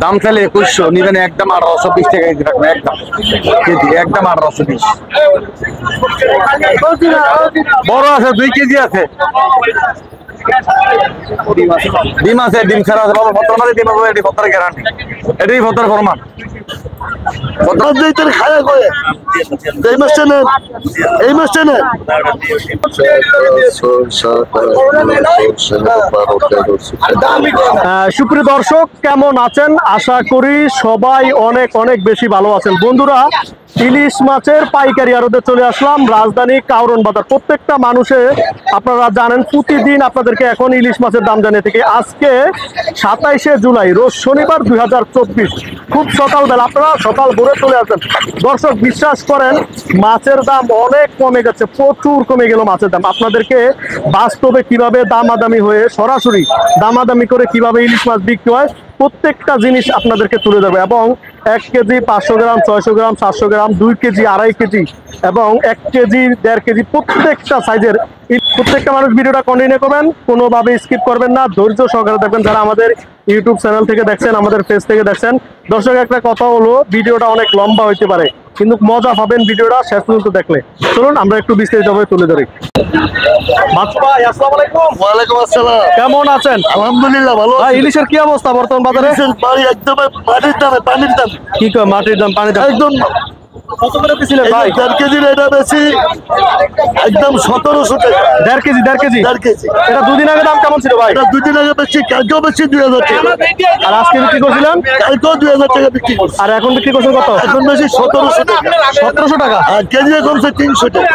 দাম চাইলে 2100 নিবেন একদম 1820 টাকা কেজি রাখবেন একদম কেজি একদম 1820 বড় আছে 2 কেজি আছে ডিম আছে ডিম ছাড়া আছে বাবা ভদ্র মাঝে ডিম হবে এটি ভদ্রের গ্যারান্টি এটাই ভদ্রের ফরমান ভদ্র দিতে খায়া কয় এই মাছটা নেন এই মাছটা নেন সুপ্রিয় দর্শক কেমন আছেন? আশা করি সবাই অনেক অনেক বেশি ভালো আছেন। বন্ধুরা, ইলিশ মাছের পাইকারি আড়তে চলে আসলাম রাজধানী কাউরন বাজার। প্রত্যেকটা মানুষে আপনারা জানেন প্রতিদিন আপনাদেরকে এখন ইলিশ মাছের দাম জানিয়ে থেকে আজকে 27শে জুলাই রোজ শনিবার 2024 খুব সকালবেলা আপনারা সকাল ভোরে চলে আসবেন। দর্শক বিশ্বাস করেন মাছের দাম অনেক কমে গেছে, প্রচুর কমে গেল মাছের দাম। আপনাদেরকে বাস্তবে কিভাবে দামাদামি হয়ে সরাসরি দামাদামি করে কিভাবে ইলিশ মাছ বিক্রি হয় প্রত্যেকটা জিনিস আপনাদেরকে তুলে দেবে এবং 1 কেজি 500 গ্রাম 600 গ্রাম 700 গ্রাম 2 কেজি 2.5 কেজি এবং 1 কেজি 1.5 কেজি প্রত্যেকটা সাইজের প্রত্যেকটা মানুষ ভিডিওটা কন্টিনিউ করবেন, কোনোভাবে স্কিপ করবেন না, ধৈর্য সহকারে দেখবেন। যারা আমাদের ইউটিউব চ্যানেল থেকে দেখছেন, আমাদের পেজ থেকে দেখছেন, দর্শক একটা কথা হলো ভিডিওটা অনেক লম্বা হইতে পারে কিন্তু মজা পাবেন ভিডিওটা শেষ পর্যন্ত দেখলে। চলুন আমরা একটু বিস্তারিতভাবে তুলে ধরি। ভাই আসসালামু আলাইকুম। ওয়ালাইকুম আসসালাম। কেমন আছেন? আলহামদুলিল্লাহ ভালো। ভাই ইলিশের কি অবস্থা বর্তমান বাজারে? একদম পানির দাম কি কয় মাটির দাম পানির দাম একদম কত করে দিছিলেন ভাই? 1.5 কেজির এটা বেশি একদম 1700 টাকা। 1.5 কেজি 1.5 কেজি এটা দুদিন আগে দাম কেমন ছিল ভাই? এটা 2 দিন আগে বেশি, কালকেও বেশি 2000 টাকা। আর আজকে বিক্রি করছিলেন? কালকেও 2000 টাকা বিক্রি করছি। আর এখন বিক্রি করছেন কত? এখন বেশি 1700 টাকা। 1700 টাকা। আর কেজি কমছে 300 টাকা।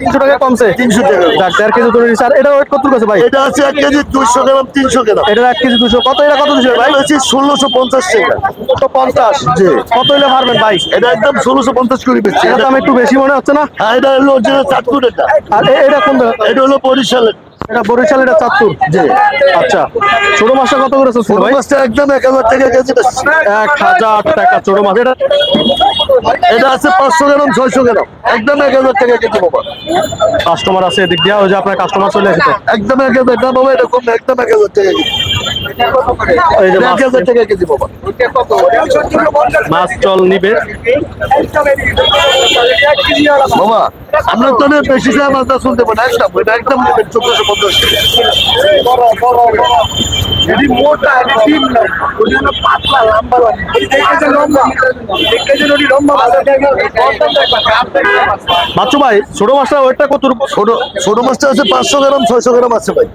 300 টাকা কমছে। 300 টাকা। যাক 1.5 কেজি করে নিয়েছে। আর এটা ওয়েট কত আছে ভাই? এটা আছে 1 কেজি 200 গ্রাম 300 গ্রাম। এটা 1 কেজি 200 কত? এটা কত দিছে ভাই? বেশি 1650 টাকা। 150 জি। কত হইলে পারবেন ভাই? এটা একদম 1650 করে বেশি। এটা দাম একটু বেশি মনে হচ্ছে না? হ্যাঁ, এটা হলো অরিজিনাল চাঁদপুর। আর এটা কোন? এটা হলো বরিশালের। এটা বরিশাল, এটা চাঁদপুর। জি। আচ্ছা, ছোট মাছটা কত করে চলছিল ছোট ভাই? মাছটা একদম 1000 টাকা কেজি বেশি। 1000 টাকা ছোট মাছ। এটা এটা আছে 500 গ্রাম 600 গ্রাম একদম 1000 টাকা কেজি বাবা। কাস্টমার আছে এদিক দিয়া, ওই যে আপনার কাস্টমার চলে আসছে। একদম 1000 টাকা বাবা। এটা কম না, একদম 1000 টাকা কেজি। এই যে মাছ 1000 টাকা কেজি বাবা। মাছ চল নিবে বাবা আপনার তো বেশি টাকা মাছটা শুনতে পারেন একদম। এটা একদম 1450 টাকা। বাচ্চু ভাই ছোট মাছটা ওইটা কত? ছোট মাছটা আছে 500 গ্রাম 600 গ্রাম আছে ভাই।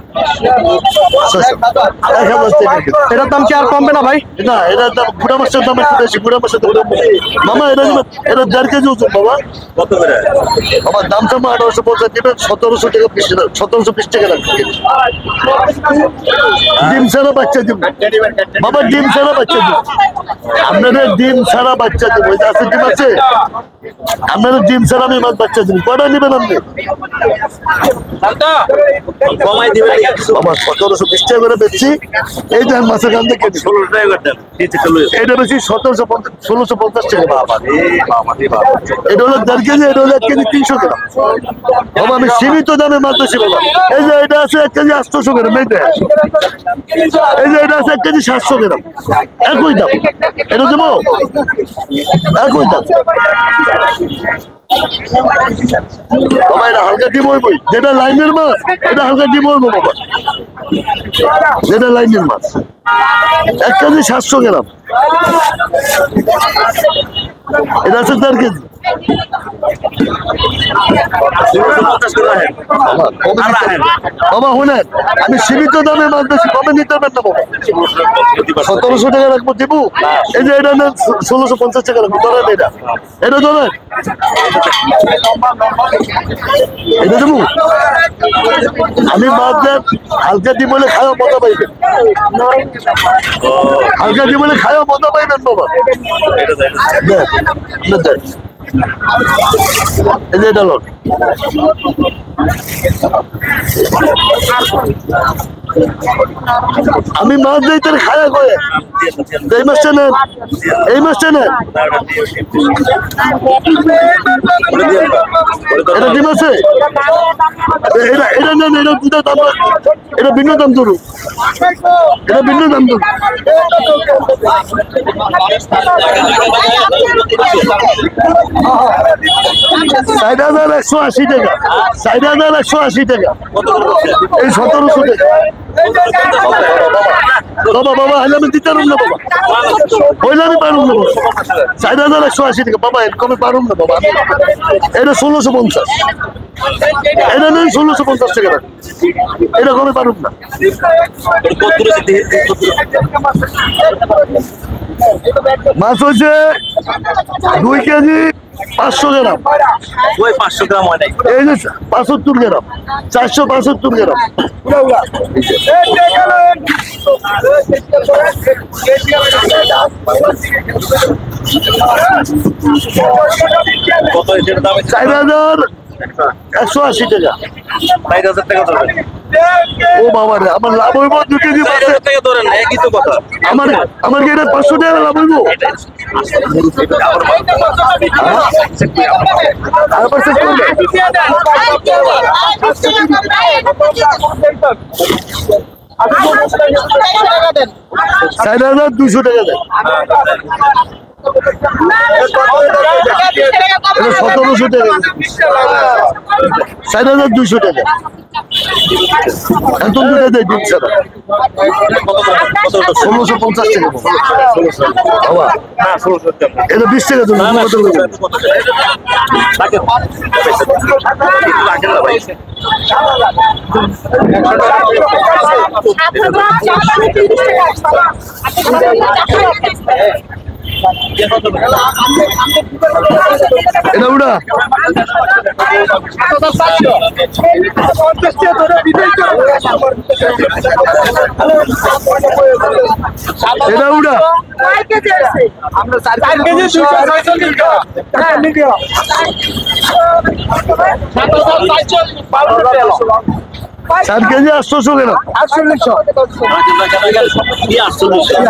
1000 টাকা। এটার দাম কি আর কমবে না ভাই? না, এটা দাম বুড়া মাছের দাম একটু বেশি। বুড়া মাছের দাম মামা এটা 1.5 কেজি ওজন বাবা। কত করে? আমার দাম তো 1850 দিবেন। 1700 টাকা পিস, 1720 টাকা রাখবেন। ডিম ছাড়া বাচ্চা দিব বাবা, ডিম ছাড়া বাচ্চা দিব। আপনাদের ডিম ছাড়া বাচ্চা দিব। এটা আছে ডিম আছে, আপনাদের ডিম ছাড়া আমি মাছ বাচ্চা দিব। কটা নেবেন আপনি? কমাই দিবেন বাবা 1720 টাকা করে বেচছি। এই যে মাছের কান থেকে 16 টাকা করতেন এটা বেশি 1650 টাকা। এটা হলো 1.5 কেজি, এটা হলো 1 কেজি 300 গ্রাম বাবা। আমি সীমিত দামে মাছ বেশি বাবা। এই যে এটা আছে 1 কেজি 800 গ্রাম। এই যে এটা আছে 1 কেজি 700 গ্রাম। একই দাম। এটা দেবো একই দাম বাবা। এটা হালকা ডিম হইব, যেটা লাইনের মাছ এটা হালকা ডিম হইব বাবা। যেটা লাইনের মাছ 1 কেজি 700 গ্রাম। এটা আছে 1.5 কেজি। বাবা শুনেন, আমি সীমিত দামে মাছ বেশি কমে নিতে পারেন না বাবা। 1700 টাকা রাখবো দিব। এই যে এটা নেন 1650 টাকা রাখবো। ধরেন এটা, এটা ধরেন এটা দেবো। আমি মাছ দেন হালকা দিব বলে খাওয়া মজা পাইবেন। হালকা দিব বলে খাওয়া মজা পাইবেন বাবা। এই যে এটা লোক আমি মাছ দিই তোর খায়া করে এই মাছটা নেন, এই মাছটা নেন। এটা ডিম আছে, এটা এটা নেন, এটা দুটো দাম, এটা ভিন্ন দাম ধরুন, এটা ভিন্ন দাম ধরুন। 4,180 টাকা, 4,180 টাকা, এই 1700 টাকা। বাবা বাবা হলে আমি দিতে পারুন না বাবা, হইলে আমি পারুন না বাবা। 4,180 টাকা বাবা, এরকম পারুন না বাবা। এটা 1650, এটা নেন 1650 টাকা, এটা কমে পারুন না। মাছ হচ্ছে 2 কেজি 500 গ্রাম, ওই 500 গ্রাম হয় নাই। এই যে 75 গ্রাম, 475 গ্রাম। কত এটার দাম? 4,180 টাকা। 4,000 টাকা ধরেন। ও বাবা রে, আমার লাভ হইব 2 কেজি মাছে। 4,000 টাকা ধরেন, একই তো কথা। আমার কি এটা 500 টাকা লাভ হইব? তারপর চেক করবে। 4,200 টাকা দেন। এটা 1700 টাকা, 4,200 টাকা। এখন দুটো দেয় ডিম ছাড়া 1650 টাকা বাবা। এটা 20 টাকা দেবো। এটা ওটা এটা ওটা আমরা 4 কেজি 240 4 কেজি 800 গ্রাম।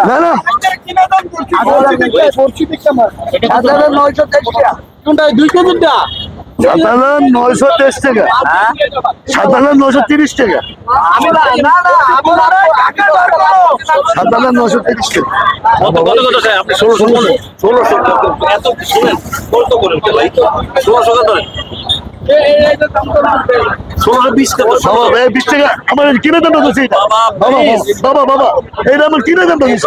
না না, 7,930 টাকা, 7,930 টাকা, 7,930 টাকা। কত কত কত খায় আপনি? 1600 এত শুনেন কত করেন কে ভাই? 1600 টাকা ধরেন, 1620 টাকা। বাবা ভাই 20 টাকা আমার কিনে দাম বলছি এটা। বাবা বাবা বাবা এটা আমার কিনে দাম বলছি।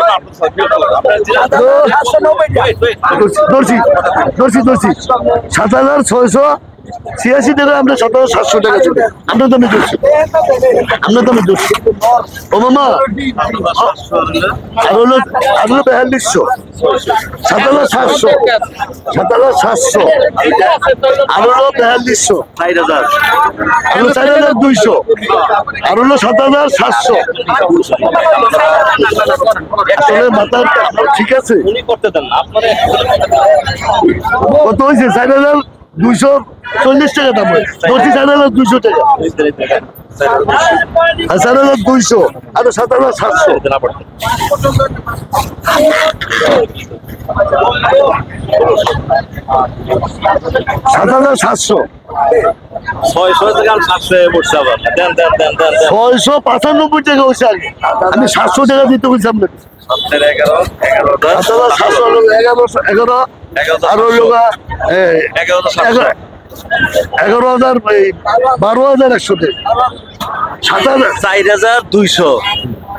ধরছি ধরছি ধরছি 7,686 টাকা, আমরা 7,700 টাকা চলে। আমরা তো আমি ধরছি, আমরা তো আমি ধরছি। ও মামা আর হলো 4200, 7,700, 7,700, আর হলো 4200, 4,000 আর হলো 4,200, আর হলো 7,700। আসলে মাথার ঠিক আছে, উনি করতে দেন না আপনারা। কত হয়েছে? 4,240 টাকা দাম হয়, বলছি 4,200 টাকা, আর 4,200 আর 7,700। 7,700, 600 টাকা 700 পড়ছে আবার। দেন দেন দেন দেন দেন। 695 টাকা হয়েছে আগে, আমি 700 টাকা দিতে বলছি আপনাকে। 11 7,700 হলো 11, আর হলো 11,000, 12,100 টাকা, 7,000, 4,200।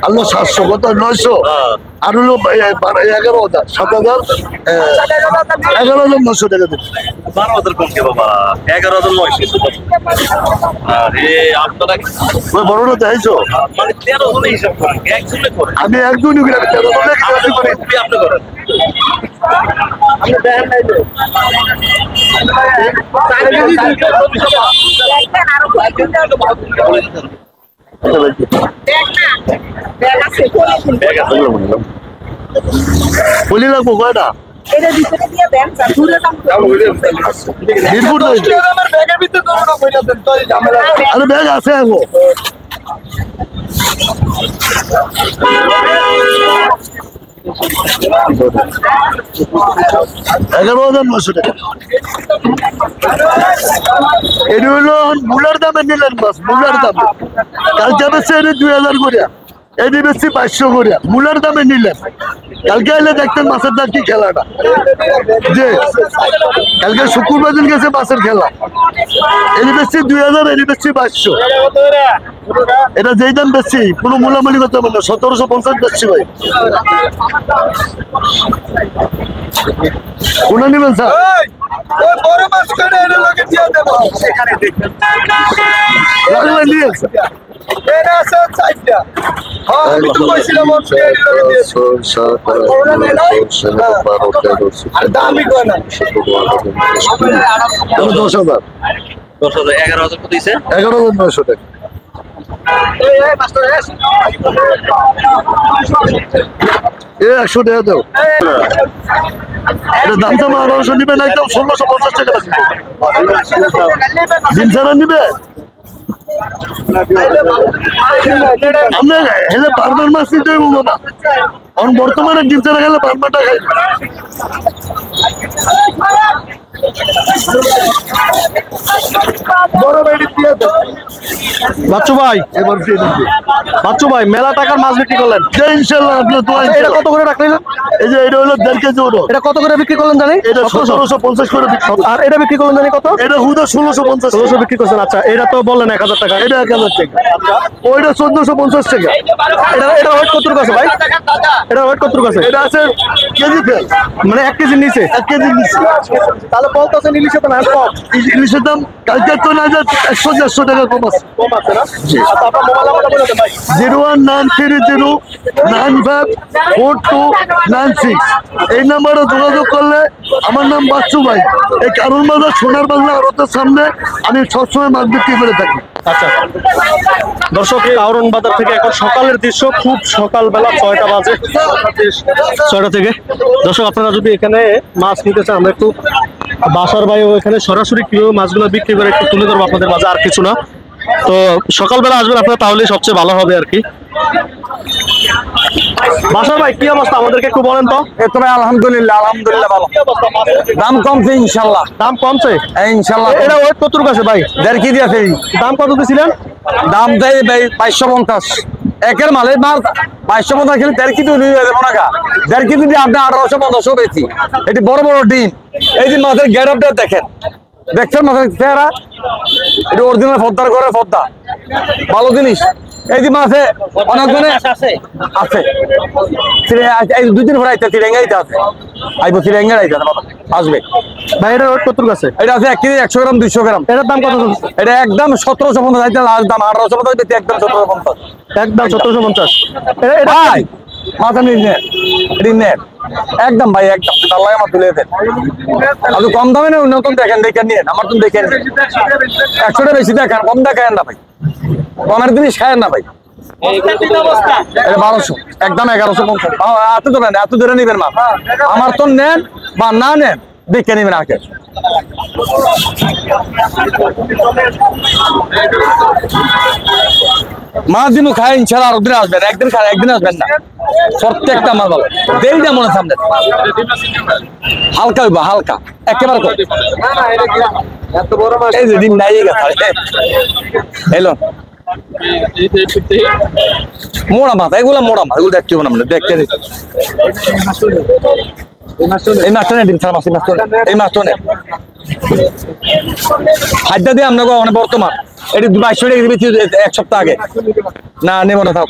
আল্লাহ 700, কত 900, আর হলো 11,000, 7,000, 11,900 টাকা দেবে। 12,000 কম কে বাবা? 11,900। আরে আপনারা ওই বড়টা চাইছো, মানে 13 জনে হিসাব করেন, একজনে করেন। আমি একদমই করে 13 জনে কাজ করি। আপনি করেন। বলি লাগবো কয়টা? এটা ভিতরে দিয়ে দেন দূরে দাম মিরপুর নাই। আরে ব্যাগ আছে এখন। এগারো হাজার 900 টাকা। এটা হলো মূলার দামে নিলেন মাছ, মূলার দামে। কালকে বেশি 2000 করে, এটি বেশি 500 করে, মূলার দামে নিলেন। কালকে এলে দেখতেন মাছের দাম কি খেলাটা, যে কালকে শুক্রবার দিন গেছে মাছের খেলা। এটি বেশি 2000, এটি বেশি 500। এটা যেই দাম বেশি কোনো মূলামূলি করতে হবে না, 1750 বেশি ভাই। কোনটা নেবেন স্যার? লাগলে নিয়ে দশ হাজার 10,000 11,000 কত দিছে? 11,900 টাকা। এ 100 টাকা দাও। এটা দাম দাম 1100 নিবে না, একদম 1650 টাকা লাগবে। দিন ছাড়া নিবে আমরা হেলে বারবার মাছ নিতে হইব না। এখন বর্তমানে ডিম ছাড়া গেলে বারবারটা খাই। বড় বেড়ি দিয়ে দাও। বাচ্চু ভাই, এবার ফিরে দিবে। বাচ্চু ভাই মেলা টাকার মাছ বিক্রি করলেন, যে ইনশাআল্লাহ আপনার দোয়া। এটা কত করে রাখলেন? এই যে এটা হলো 1.5 কেজি ওর। এটা কত করে বিক্রি করলেন জানি? এটা 1750 করে বিক্রি। আর এটা বিক্রি করলেন জানি কত? এটা হুদা 1650। 1600 বিক্রি করছেন। আচ্ছা, এটা তো বললেন 1000 টাকা। এটা 1000 টাকা। ওইটা 1450 টাকা। এটা ওয়েট কত আছে ভাই? এটা ওয়েট কত আছে? এটা আছে কেজি ফেল, মানে 1 কেজির নিচে। 1 কেজি নিচে। তাহলে বলতেছেন ইলিশের দাম কম। ইলিশের দাম কালকে তো না 100-150 টাকা কম আছে। কম আছে না? আচ্ছা, আপনার মোবাইল নাম্বারটা বলে দেন ভাই। 01930954296। এই নাম্বারে যোগাযোগ করলে, আমার নাম বাচ্চু ভাই, এই কারণ বাজার সোনার বাংলা আড়তের সামনে আমি সবসময় মাছ বিক্রি করে থাকি। আচ্ছা দর্শক, কাউরন বাজার থেকে এখন সকালের দৃশ্য, খুব সকালবেলা 6টা বাজে, 6টা থেকে। দর্শক আপনারা যদি এখানে মাছ নিতে চান, আমরা একটু বাসার ভাই এখানে সরাসরি কিভাবে মাছগুলো বিক্রি করে একটু তুলে ধরবো আপনাদের মাঝে, আর কিছু না। তো সকালবেলা আসবেন আপনারা, তাহলে সবচেয়ে ভালো হবে আর কি। বাসার ভাই কি অবস্থা আমাদেরকে একটু বলেন তো। এতো ভাই আলহামদুলিল্লাহ ভালো। দাম কমছে ইনশাল্লাহ। দাম কমছে ইনশাল্লাহ। এটা ওয়েট কত আছে ভাই? 1.5 কেজি আছে। দাম কত দিয়েছিলেন? দাম দেয় ভাই 550। একের মালে মাল 550 খেলে 1.5 কেজি নিয়ে যাবো না। 1.5 কেজি দিয়ে আপনি 1850 বেশি। এটি বড় বড় ডিম। এই যে মাছের গেটআপটা দেখেন, দেখছেন মাছের চেহারা? এটা অরিজিনাল পদ্মার ঘরে পদ্মা, ভালো জিনিস। এই যে মাছে অনেক আছে। এই 2 দিন পরে আইতে তিরেঙ্গাইতে আছে, আইবো তিরেঙ্গা আইতে আসবে ভাই এটা ওয়েট কত আছে? এটা আছে 1 কেজি 100 গ্রাম 200 গ্রাম। এটার দাম কত? এটা একদম 1750 আইতে, লাস্ট দাম 1850 দিতে, একদম 1750। একদম 1750। ভাই মাথা নিয়ে নেন একদম ভাই, একদম তার লাগে আমার তুলে দেন। আপনি কম দামে না নতুন দেখেন, দেখে নিন। আমার তো দেখেন 100টা বেশি দেখেন, কম দেখায় না ভাই, কমের জিনিস খায় না ভাই। এটা 1200, একদম 1150। এত ধরে নিবেন মা, আমার তো নেন বা না নেন দেখে নিবেন আগে। মাছ দিন খায় ইনশাল্লাহ, আর দিন আসবেন, একদিন খায় একদিন আসবেন না। প্রত্যেকটা মাছ ভালো, দেই না মনে সামনে হালকা হইব, হালকা একেবারে এই যে ডিম নাই গেছে। এলো মোড়া মাছ, এগুলো মোড়া মাছ, এগুলো দেখতে হবে না, দেখতে এই মাছটা নেই, ডিম ছাড়া মাছ, এই মাছটা নেই। খাদ্য দিয়ে আমরা অনেক বর্তমান এটি 2200 টাকা দিয়েছি 1 সপ্তাহ আগে। না নেব না, থাক।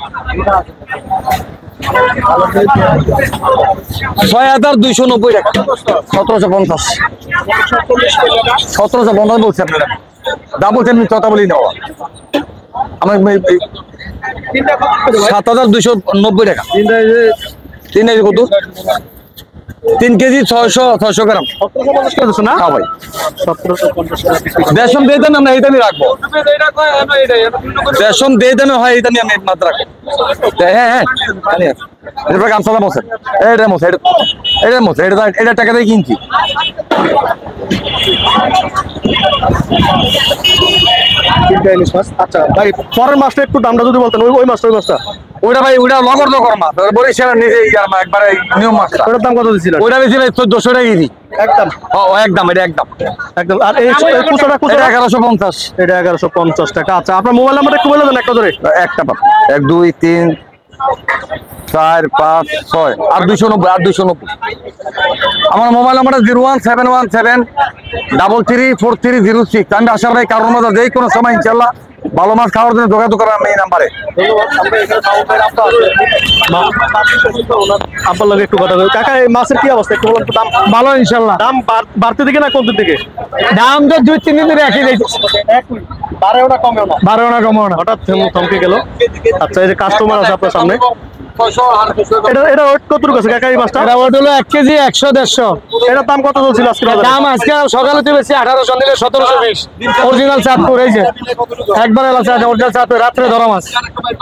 6290 টাকা, 1750। 1750 বলছি আপনারা, দাম বলছেন কথা বলি নেওয়া। আমার 7290 টাকা। 3 কত? 3 কেজি 600 গ্রাম না ভাই। 1750 দিয়ে দেন, আমরা এই দামই রাখবো। রেশন দিয়ে দেন হয়, এই দামই আমি মাত্র রাখবো। হ্যাঁ গামছা দাম আছে, এটা এটার মতো এটা টাকা দিয়ে কিনছি। তিনটা ইলিশ মাছ। আচ্ছা ভাই, পরের মাছটা একটু দামটা যদি বলতেন, ওই মাছটা ওইটা ভাই ওইটা লগর মাছ, বরিশাল নিজে একবারে নিয়ম মাছটা। ওটার দাম কত দিচ্ছিলেন? ওইটা বেশি ভাই 1400 টাকা কেজি একদম। একদম, এটা একদম। আর এই কুচোটা এটা 1150। এটা 1150 টাকা। আচ্ছা, আপনার মোবাইল নাম্বারটা একটু বলে দেন একটা ধরে। একটা 1 2 3 4 5 6 আর 290। আমার মোবাইল নাম্বারটা 01717334306। আমি আশা ভাই কারোর মধ্যে যে কোনো সময় ইনশাল্লাহ ভালো মাছ খাওয়ার জন্য যোগাযোগ করার আমি এই নাম্বারে। আপনার লগে একটু কথা বলি। কাকা, এই মাছের কি অবস্থা একটু বলুন তো? দাম ভালো ইনশাল্লাহ। দাম বাড়তে দিকে না কমতে দিকে? দাম তো 2-3 দিন ধরে একই দেখছি, বাড়েও না কমেও না। বাড়েও না কমেও না। হঠাৎ থমকে গেল। আচ্ছা, এই যে কাস্টমার আছে আপনার সামনে, এটা ওয়েট কত আছে কাকা এই মাছটা? এটা ওটা হলো 1 কেজি 100-150। এটার দাম কত চলছিল আজকে বাজারে? দাম আজকে সকালে তো বেশি 1800 নিলে 1720। অরিজিনাল চাঁদপুর, এই যে একবার এলা চাঁদ, অরিজিনাল চাঁদপুর রাত্রে ধরা মাছ।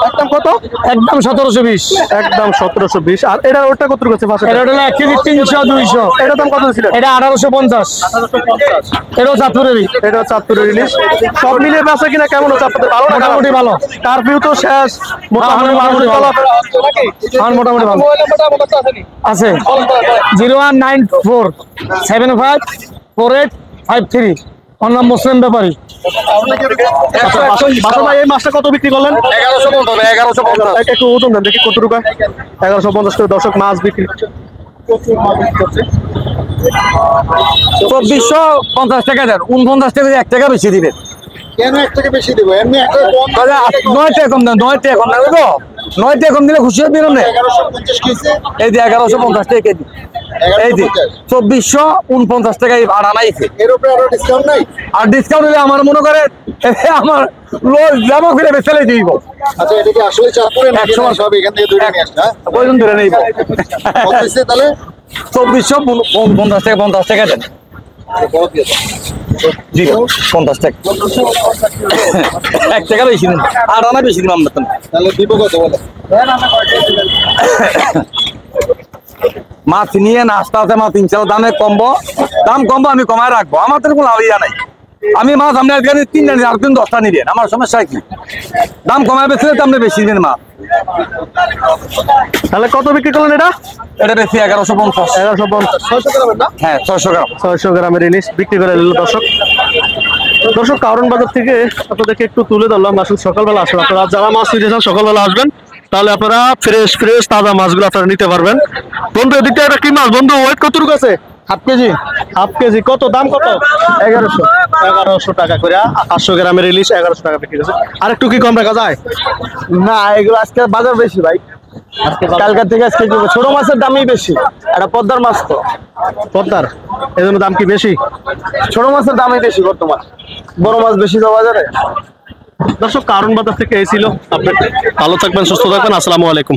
একদম কত? একদম 1720। একদম 1720। আর এটা ওটা কত আছে পাশে? এটা হলো 1 কেজি 300-200। এটার দাম কত ছিল? এটা 1850। এটাও চাঁদপুরেরই। এটা চাঁদপুরের ইলিশ। সব মিলিয়ে বেচা কিনা কেমন হচ্ছে আপনাদের? ভালো না? মোটামুটি ভালো। কারফিউ তো শেষ, মোটামুটি মোটামুটি ভালো। চলাফেরা হচ্ছে নাকি? আমার মোটামুটি ভালো আছে। 01947548553। আমার নাম মুসলিম ব্যাপারী। আচ্ছা, বাসা ভাই, এই মাছটা কত বিক্রি করলেন? 1150। একটু ওজন দেন দেখি কত টাকা। 1150 করে দর্শক মাছ বিক্রি। 2450 টাকা দেন, 49 টাকা 1 টাকা বেশি দিবেন। কেন 1 টাকা বেশি দেবো? এমনি 9 টাকা কম দেন, 9 টাকা কম দেন। 9 টাকা কম দিলে খুশি হবেন না? 1150 কেজি। এই যে 1150 টাকা কেজি। এই যে 2449 টাকায় আনাইছে। এর উপরে আরো ডিসকাউন্ট নাই? আর ডিসকাউন্ট হলে আমার মনে করে আমার লোক জামা করে বেচলে দিব। আচ্ছা, এটা কি আসলে চাঁদপুরে নাকি 100 সব এখান থেকে দূরে নিয়ে আসছে? কয়জন ধরে নেব? কত হইছে তাহলে? 2450 টাকা 50 টাকা দেন। জি 50 টাকা। 1 টাকা বেশি দিন, আর আনা বেশি দিন আমরা। তাহলে দিব কত বলো? মাছ নিয়ে নাস্তা আছে, মাছ 300 দামে দাম কমবো, আমি কমায় রাখবো। আমার তো কোনো লাভই নাই। আমি মাছ আপনি আজকে 3টা নিন, আর 10টা নিবেন, আমার সমস্যা কি? দাম কমায় বেশি তো আপনি বেশি দিন মাছ। তাহলে কত বিক্রি করলেন এটা? এটা বেশি 1150। 1150। 600 গ্রামের না? হ্যাঁ 600 গ্রাম। 600 গ্রামের ইলিশ বিক্রি করে নিল দর্শক। কারণ বাজার থেকে আপনাদেরকে একটু তুলে ধরলাম। আসলে সকালবেলা আসবেন আপনারা, যারা মাছ নিতে চান সকালবেলা আসবেন, তাহলে আপনারা ফ্রেশ তাজা মাছগুলো আপনারা নিতে পারবেন। বন্ধু, এদিকটা একটা কি মাছ বন্ধু? ওয়েট কত আছে? Half KG. হাফ কেজি কত দাম? কত? 1100 টাকা করে। 800 গ্রামের ইলিশ 1100 টাকা বিক্রি করছে। আর একটু কি কম রাখা যায়? না, এগুলো আজকে বাজার বেশি ভাই। কালকার থেকে আজকে ছোট মাছের দামই বেশি। এটা পদ্মার মাছ তো, পদ্মার, এই জন্য দাম কি বেশি? ছোট মাছের দামই বেশি বর্তমান, বড় মাছ বেশি তো বাজারে। দর্শক, কারণ বাজার থেকে এই ছিল। আপনি ভালো থাকবেন, সুস্থ থাকবেন। আসসালামু আলাইকুম।